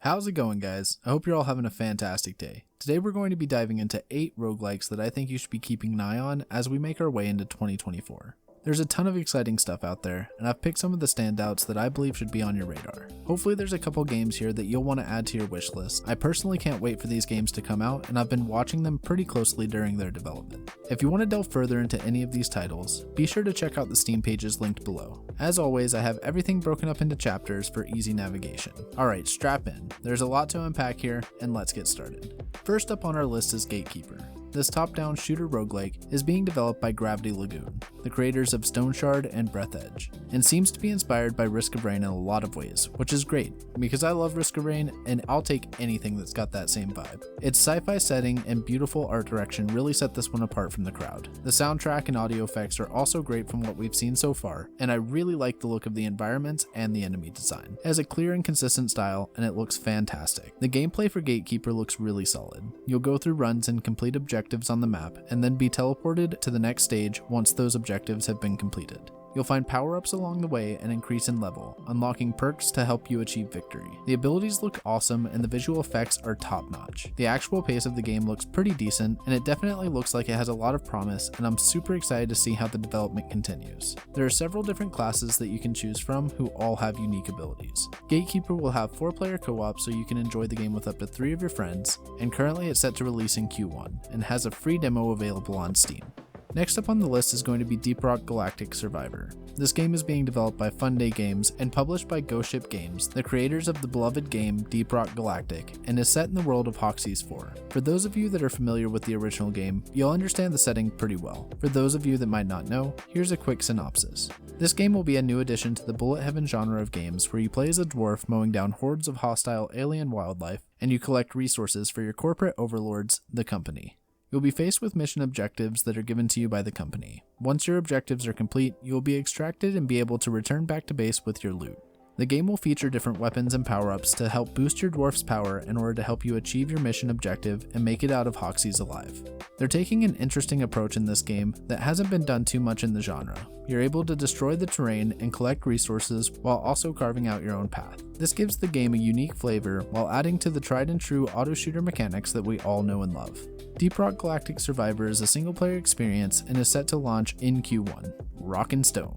How's it going, guys? I hope you're all having a fantastic day. Today we're going to be diving into 8 roguelikes that I think you should be keeping an eye on as we make our way into 2024. There's a ton of exciting stuff out there, and I've picked some of the standouts that I believe should be on your radar. Hopefully there's a couple games here that you'll want to add to your wish list. I personally can't wait for these games to come out, and I've been watching them pretty closely during their development. If you want to delve further into any of these titles, be sure to check out the Steam pages linked below. As always, I have everything broken up into chapters for easy navigation. Alright, strap in. There's a lot to unpack here, and let's get started. First up on our list is Gatekeeper. This top-down shooter roguelike is being developed by Gravity Lagoon, the creators of Stone Shard and BreathEdge, and seems to be inspired by Risk of Rain in a lot of ways, which is great, because I love Risk of Rain and I'll take anything that's got that same vibe. Its sci-fi setting and beautiful art direction really set this one apart from the crowd. The soundtrack and audio effects are also great from what we've seen so far, and I really like the look of the environments and the enemy design. It has a clear and consistent style, and it looks fantastic. The gameplay for Gatekeeper looks really solid. You'll go through runs and complete objectives on the map, and then be teleported to the next stage once those objectives have been completed. You'll find power-ups along the way and increase in level, unlocking perks to help you achieve victory. The abilities look awesome and the visual effects are top-notch. The actual pace of the game looks pretty decent, and it definitely looks like it has a lot of promise, and I'm super excited to see how the development continues. There are several different classes that you can choose from who all have unique abilities. Gatekeeper will have 4-player co-op so you can enjoy the game with up to 3 of your friends, and currently it's set to release in Q1, and has a free demo available on Steam. Next up on the list is going to be Deep Rock Galactic Survivor. This game is being developed by Fun Day Games and published by Ghost Ship Games, the creators of the beloved game Deep Rock Galactic, and is set in the world of Hoxie's 4. For those of you that are familiar with the original game, you'll understand the setting pretty well. For those of you that might not know, here's a quick synopsis. This game will be a new addition to the bullet heaven genre of games where you play as a dwarf mowing down hordes of hostile alien wildlife, and you collect resources for your corporate overlords, the company. You'll be faced with mission objectives that are given to you by the company. Once your objectives are complete, you will be extracted and be able to return back to base with your loot. The game will feature different weapons and power-ups to help boost your dwarf's power in order to help you achieve your mission objective and make it out of Hoxie's alive. They're taking an interesting approach in this game that hasn't been done too much in the genre. You're able to destroy the terrain and collect resources while also carving out your own path. This gives the game a unique flavor while adding to the tried and true auto shooter mechanics that we all know and love. Deep Rock Galactic Survivor is a single player experience and is set to launch in Q1. Rockin' Stone.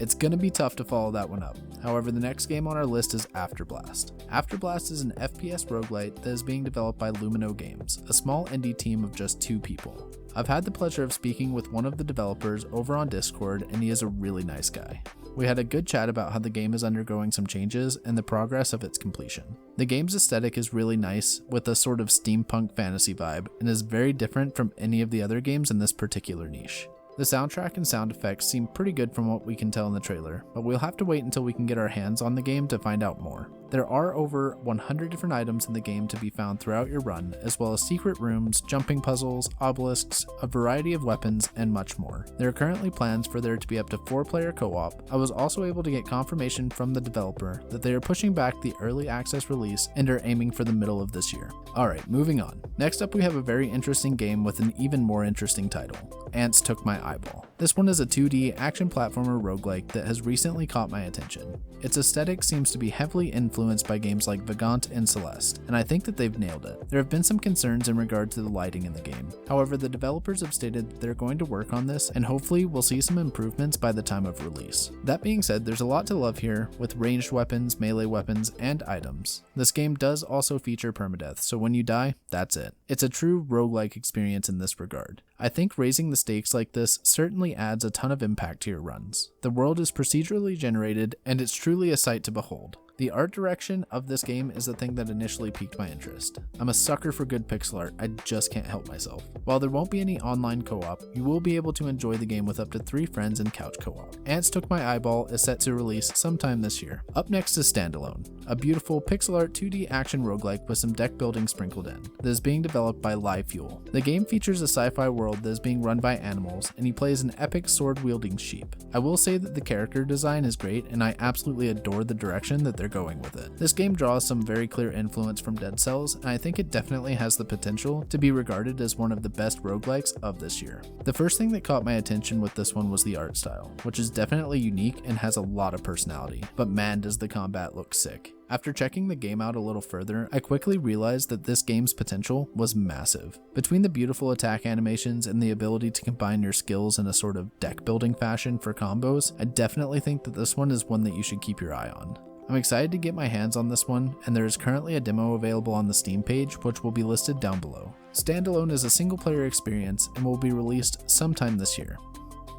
It's gonna be tough to follow that one up. However, the next game on our list is Afterblast. Afterblast is an FPS roguelite that is being developed by Lumino Games, a small indie team of just 2 people. I've had the pleasure of speaking with one of the developers over on Discord, and he is a really nice guy. We had a good chat about how the game is undergoing some changes and the progress of its completion. The game's aesthetic is really nice, with a sort of steampunk fantasy vibe, and is very different from any of the other games in this particular niche. The soundtrack and sound effects seem pretty good from what we can tell in the trailer, but we'll have to wait until we can get our hands on the game to find out more. There are over 100 different items in the game to be found throughout your run, as well as secret rooms, jumping puzzles, obelisks, a variety of weapons, and much more. There are currently plans for there to be up to 4-player co-op. I was also able to get confirmation from the developer that they are pushing back the early access release and are aiming for the middle of this year. Alright, moving on. Next up we have a very interesting game with an even more interesting title. Ants Took My Eyeball. This one is a 2D action platformer roguelike that has recently caught my attention. Its aesthetic seems to be heavily influenced by games like Vagant and Celeste, and I think that they've nailed it. There have been some concerns in regard to the lighting in the game. However, the developers have stated that they're going to work on this, and hopefully we'll see some improvements by the time of release. That being said, there's a lot to love here, with ranged weapons, melee weapons, and items. This game does also feature permadeath, so when you die, that's it. It's a true roguelike experience in this regard. I think raising the stakes like this certainly adds a ton of impact to your runs. The world is procedurally generated, and it's truly a sight to behold. The art direction of this game is the thing that initially piqued my interest. I'm a sucker for good pixel art, I just can't help myself. While there won't be any online co-op, you will be able to enjoy the game with up to 3 friends in couch co-op. Ants Took My Eyeball is set to release sometime this year. Up next is Standalone, a beautiful pixel art 2D action roguelike with some deck building sprinkled in, that is being developed by Live Fuel. The game features a sci-fi world that is being run by animals, and you play as an epic sword-wielding sheep. I will say that the character design is great, and I absolutely adore the direction that they're they're going with it. This game draws some very clear influence from Dead Cells, and I think it definitely has the potential to be regarded as one of the best roguelikes of this year. The first thing that caught my attention with this one was the art style, which is definitely unique and has a lot of personality, but man does the combat look sick. After checking the game out a little further, I quickly realized that this game's potential was massive. Between the beautiful attack animations and the ability to combine your skills in a sort of deck building fashion for combos, I definitely think that this one is one that you should keep your eye on. I'm excited to get my hands on this one, and there is currently a demo available on the Steam page, which will be listed down below. Standalone is a single player experience and will be released sometime this year.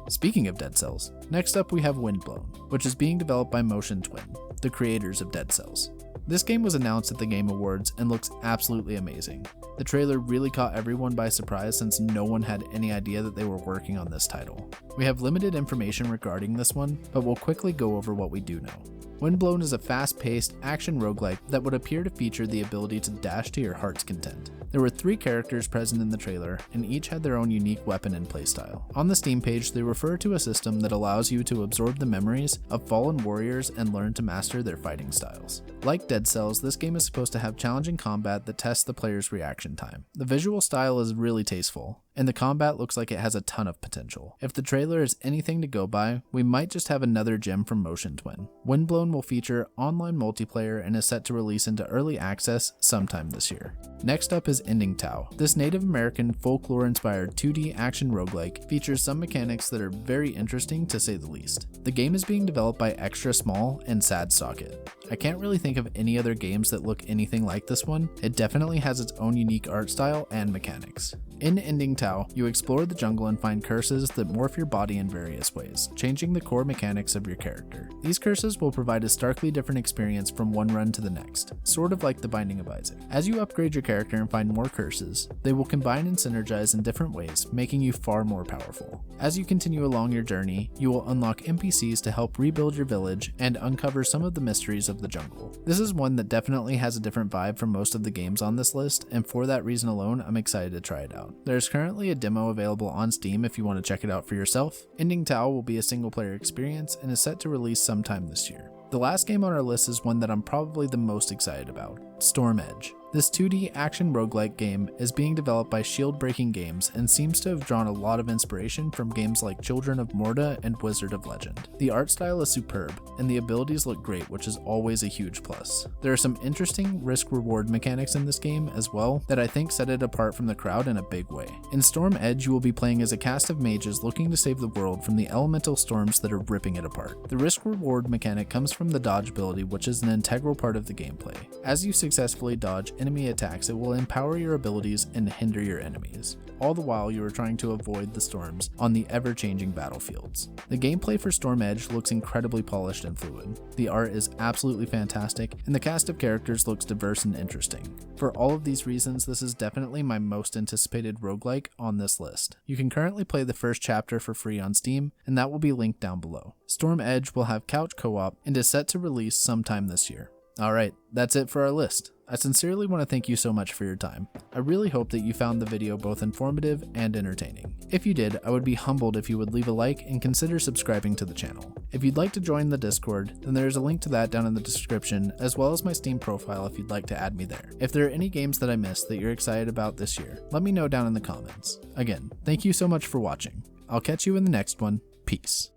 Speaking of Dead Cells, next up we have Windblown, which is being developed by Motion Twin, the creators of Dead Cells. This game was announced at the Game Awards and looks absolutely amazing. The trailer really caught everyone by surprise since no one had any idea that they were working on this title. We have limited information regarding this one, but we'll quickly go over what we do know. Windblown is a fast-paced action roguelike that would appear to feature the ability to dash to your heart's content. There were 3 characters present in the trailer, and each had their own unique weapon and playstyle. On the Steam page, they refer to a system that allows you to absorb the memories of fallen warriors and learn to master their fighting styles. Like Dead Cells, this game is supposed to have challenging combat that tests the player's reaction time. The visual style is really tasteful, and the combat looks like it has a ton of potential. If the trailer is anything to go by, we might just have another gem from Motion Twin. Windblown will feature online multiplayer and is set to release into early access sometime this year. Next up is Ending Tao. This Native American folklore-inspired 2D action roguelike features some mechanics that are very interesting to say the least. The game is being developed by Extra Small and Sad Socket. I can't really think of any other games that look anything like this one. It definitely has its own unique art style and mechanics. In Ending Tao, you explore the jungle and find curses that morph your body in various ways, changing the core mechanics of your character. These curses will provide a starkly different experience from one run to the next, sort of like The Binding of Isaac. As you upgrade your character and find more curses, they will combine and synergize in different ways, making you far more powerful. As you continue along your journey, you will unlock NPCs to help rebuild your village and uncover some of the mysteries of the jungle. This is one that definitely has a different vibe from most of the games on this list, and for that reason alone, I'm excited to try it out. There's currently a demo available on Steam if you want to check it out for yourself. Ending Tao will be a single player experience and is set to release sometime this year. The last game on our list is one that I'm probably the most excited about, StormEdge. This 2D action roguelike game is being developed by Shield Breaking Games and seems to have drawn a lot of inspiration from games like Children of Morta and Wizard of Legend. The art style is superb, and the abilities look great, which is always a huge plus. There are some interesting risk-reward mechanics in this game as well that I think set it apart from the crowd in a big way. In StormEdge, you will be playing as a cast of mages looking to save the world from the elemental storms that are ripping it apart. The risk-reward mechanic comes from the dodge ability, which is an integral part of the gameplay. As you successfully dodge enemy attacks, it will empower your abilities and hinder your enemies, all the while you are trying to avoid the storms on the ever-changing battlefields. The gameplay for StormEdge looks incredibly polished and fluid. The art is absolutely fantastic, and the cast of characters looks diverse and interesting. For all of these reasons, this is definitely my most anticipated roguelike on this list. You can currently play the first chapter for free on Steam, and that will be linked down below. StormEdge will have couch co-op and is set to release sometime this year. Alright, that's it for our list. I sincerely want to thank you so much for your time. I really hope that you found the video both informative and entertaining. If you did, I would be humbled if you would leave a like and consider subscribing to the channel. If you'd like to join the Discord, then there is a link to that down in the description, as well as my Steam profile if you'd like to add me there. If there are any games that I missed that you're excited about this year, let me know down in the comments. Again, thank you so much for watching. I'll catch you in the next one. Peace.